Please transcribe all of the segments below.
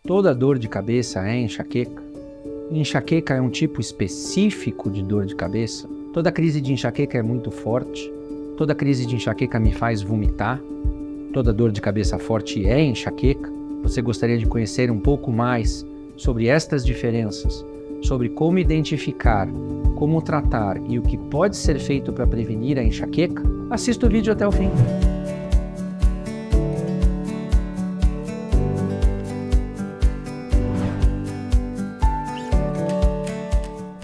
Toda dor de cabeça é enxaqueca? Enxaqueca é um tipo específico de dor de cabeça? Toda crise de enxaqueca é muito forte? Toda crise de enxaqueca me faz vomitar? Toda dor de cabeça forte é enxaqueca? Você gostaria de conhecer um pouco mais sobre estas diferenças, sobre como identificar, como tratar e o que pode ser feito para prevenir a enxaqueca? Assista o vídeo até o fim.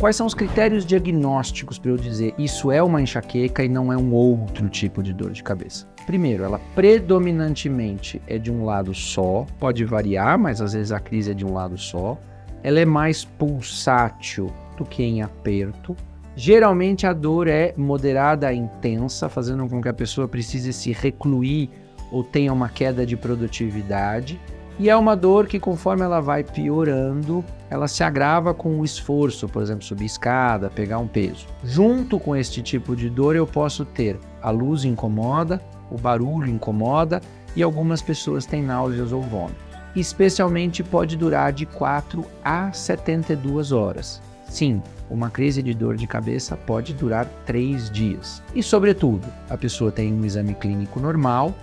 Quais são os critérios diagnósticos para eu dizer isso é uma enxaqueca e não é um outro tipo de dor de cabeça? Primeiro, ela predominantemente é de um lado só, pode variar, mas às vezes a crise é de um lado só. Ela é mais pulsátil do que em aperto. Geralmente a dor é moderada a intensa, fazendo com que a pessoa precise se recluir ou tenha uma queda de produtividade. E é uma dor que, conforme ela vai piorando, ela se agrava com o esforço, por exemplo, subir escada, pegar um peso. Junto com este tipo de dor, eu posso ter a luz incomoda, o barulho incomoda e algumas pessoas têm náuseas ou vômitos. Especialmente pode durar de 4 a 72 horas. Sim, uma crise de dor de cabeça pode durar 3 dias. E, sobretudo, a pessoa tem um exame clínico normal,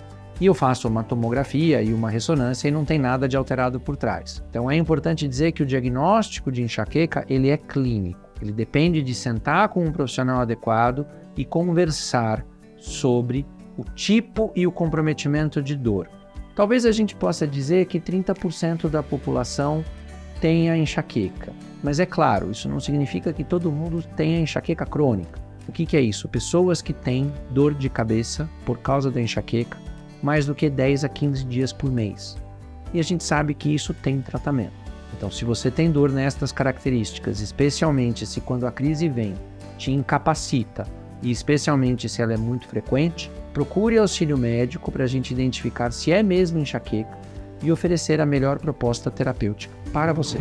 e eu faço uma tomografia e uma ressonância e não tem nada de alterado por trás. Então é importante dizer que o diagnóstico de enxaqueca, ele é clínico. Ele depende de sentar com um profissional adequado e conversar sobre o tipo e o comprometimento de dor. Talvez a gente possa dizer que 30% da população tenha enxaqueca. Mas é claro, isso não significa que todo mundo tenha enxaqueca crônica. O que é isso? Pessoas que têm dor de cabeça por causa da enxaqueca mais do que 10 a 15 dias por mês. E a gente sabe que isso tem tratamento. Então, se você tem dor nestas características, especialmente se quando a crise vem, te incapacita, e especialmente se ela é muito frequente, procure auxílio médico para a gente identificar se é mesmo enxaqueca e oferecer a melhor proposta terapêutica para você.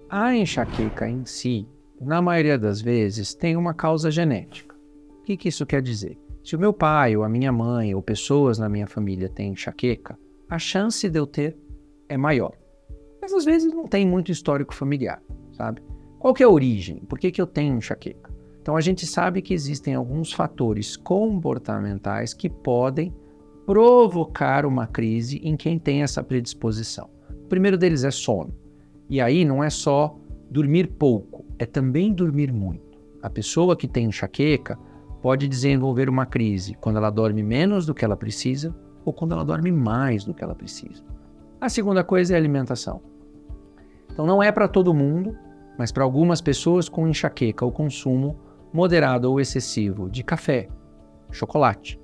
A enxaqueca em si, na maioria das vezes, tem uma causa genética. O que isso quer dizer? Se o meu pai, ou a minha mãe, ou pessoas na minha família têm enxaqueca, a chance de eu ter é maior. Mas às vezes não tem muito histórico familiar, sabe? Qual que é a origem? Por que eu tenho enxaqueca? Então a gente sabe que existem alguns fatores comportamentais que podem provocar uma crise em quem tem essa predisposição. O primeiro deles é sono. E aí não é só dormir pouco, é também dormir muito. A pessoa que tem enxaqueca pode desenvolver uma crise quando ela dorme menos do que ela precisa ou quando ela dorme mais do que ela precisa. A segunda coisa é a alimentação. Então não é para todo mundo, mas para algumas pessoas com enxaqueca, o consumo moderado ou excessivo de café, chocolate,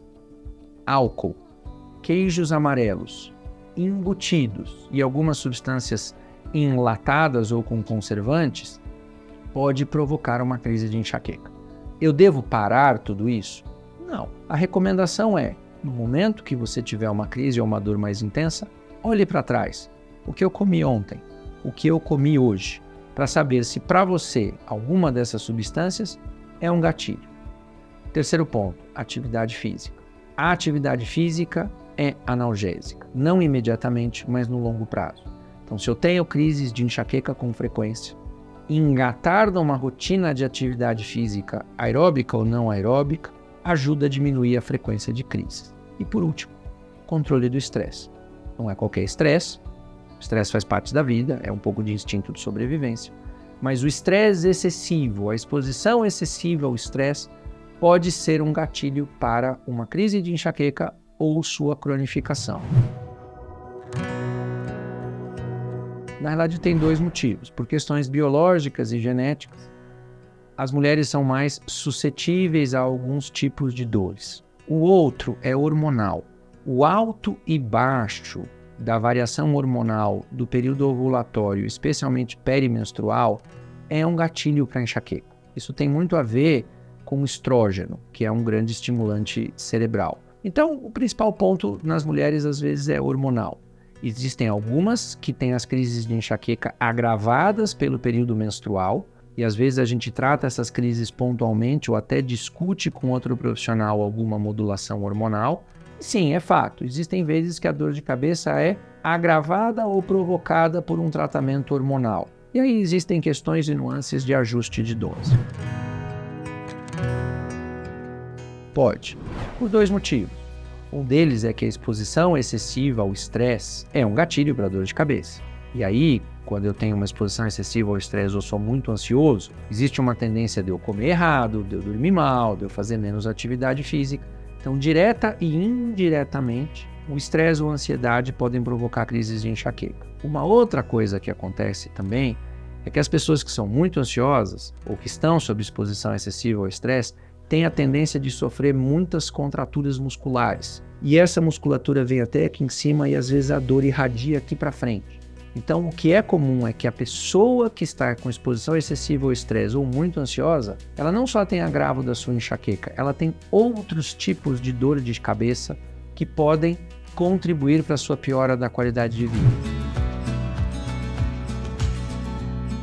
álcool, queijos amarelos, embutidos e algumas substâncias enlatadas ou com conservantes pode provocar uma crise de enxaqueca. Eu devo parar tudo isso? Não. A recomendação é, no momento que você tiver uma crise ou uma dor mais intensa, olhe para trás. O que eu comi ontem? O que eu comi hoje? Para saber se para você alguma dessas substâncias é um gatilho. Terceiro ponto, atividade física. A atividade física é analgésica. Não imediatamente, mas no longo prazo. Então, se eu tenho crises de enxaqueca com frequência, engatar numa rotina de atividade física aeróbica ou não aeróbica ajuda a diminuir a frequência de crises. E por último, controle do estresse. Não é qualquer estresse, o estresse faz parte da vida, é um pouco de instinto de sobrevivência, mas o estresse excessivo, a exposição excessiva ao estresse pode ser um gatilho para uma crise de enxaqueca ou sua cronificação. Na realidade, tem dois motivos. Por questões biológicas e genéticas, as mulheres são mais suscetíveis a alguns tipos de dores. O outro é hormonal. O alto e baixo da variação hormonal do período ovulatório, especialmente perimenstrual, é um gatilho para enxaqueca. Isso tem muito a ver com o estrógeno, que é um grande estimulante cerebral. Então, o principal ponto nas mulheres, às vezes, é hormonal. Existem algumas que têm as crises de enxaqueca agravadas pelo período menstrual, e às vezes a gente trata essas crises pontualmente ou até discute com outro profissional alguma modulação hormonal. Sim, é fato. Existem vezes que a dor de cabeça é agravada ou provocada por um tratamento hormonal. E aí existem questões e nuances de ajuste de dose. Pode, por 2 motivos. Um deles é que a exposição excessiva ao estresse é um gatilho para dor de cabeça. E aí, quando eu tenho uma exposição excessiva ao estresse ou sou muito ansioso, existe uma tendência de eu comer errado, de eu dormir mal, de eu fazer menos atividade física. Então, direta e indiretamente, o estresse ou a ansiedade podem provocar crises de enxaqueca. Uma outra coisa que acontece também é que as pessoas que são muito ansiosas ou que estão sob exposição excessiva ao estresse têm a tendência de sofrer muitas contraturas musculares. E essa musculatura vem até aqui em cima e às vezes a dor irradia aqui para frente. Então, o que é comum é que a pessoa que está com exposição excessiva ao estresse ou muito ansiosa, ela não só tem agravo da sua enxaqueca, ela tem outros tipos de dor de cabeça que podem contribuir para a sua piora da qualidade de vida.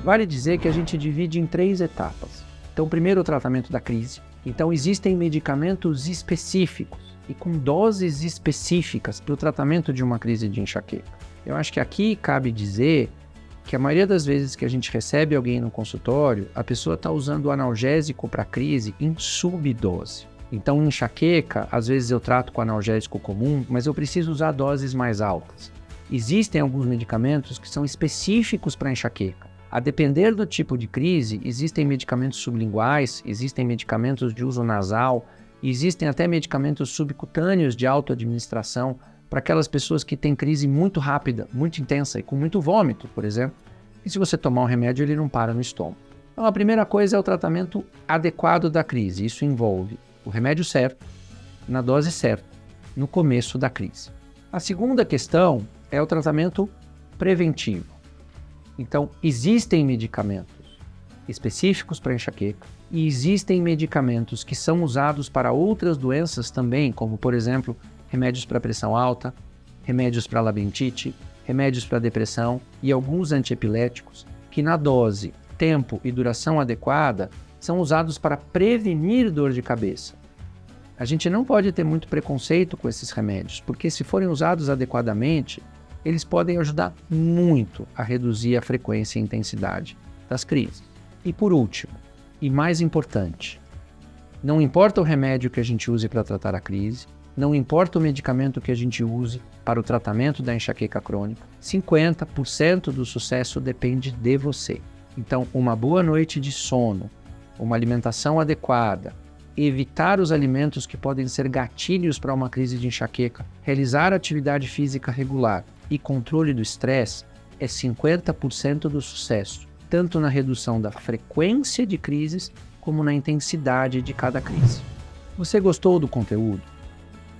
Vale dizer que a gente divide em 3 etapas. Então, primeiro o tratamento da crise. Então, existem medicamentos específicos e com doses específicas para o tratamento de uma crise de enxaqueca. Eu acho que aqui cabe dizer que a maioria das vezes que a gente recebe alguém no consultório, a pessoa está usando o analgésico para crise em subdose. Então, enxaqueca, às vezes eu trato com analgésico comum, mas eu preciso usar doses mais altas. Existem alguns medicamentos que são específicos para enxaqueca. A depender do tipo de crise, existem medicamentos sublinguais, existem medicamentos de uso nasal, existem até medicamentos subcutâneos de autoadministração para aquelas pessoas que têm crise muito rápida, muito intensa e com muito vômito, por exemplo. E se você tomar um remédio, ele não para no estômago. Então, a primeira coisa é o tratamento adequado da crise. Isso envolve o remédio certo, na dose certa, no começo da crise. A segunda questão é o tratamento preventivo. Então, existem medicamentos específicos para enxaqueca e existem medicamentos que são usados para outras doenças também, como, por exemplo, remédios para pressão alta, remédios para labirintite, remédios para depressão e alguns antiepiléticos que na dose, tempo e duração adequada são usados para prevenir dor de cabeça. A gente não pode ter muito preconceito com esses remédios, porque se forem usados adequadamente, eles podem ajudar muito a reduzir a frequência e intensidade das crises. E por último, e mais importante, não importa o remédio que a gente use para tratar a crise, não importa o medicamento que a gente use para o tratamento da enxaqueca crônica, 50% do sucesso depende de você. Então, uma boa noite de sono, uma alimentação adequada, evitar os alimentos que podem ser gatilhos para uma crise de enxaqueca, realizar atividade física regular e controle do estresse é 50% do sucesso, tanto na redução da frequência de crises como na intensidade de cada crise. Você gostou do conteúdo?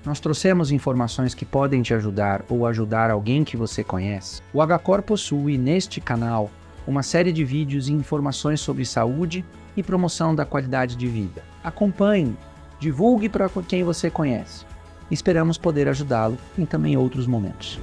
Nós trouxemos informações que podem te ajudar ou ajudar alguém que você conhece. O HCor possui, neste canal, uma série de vídeos e informações sobre saúde e promoção da qualidade de vida. Acompanhe, divulgue para quem você conhece. Esperamos poder ajudá-lo em também outros momentos.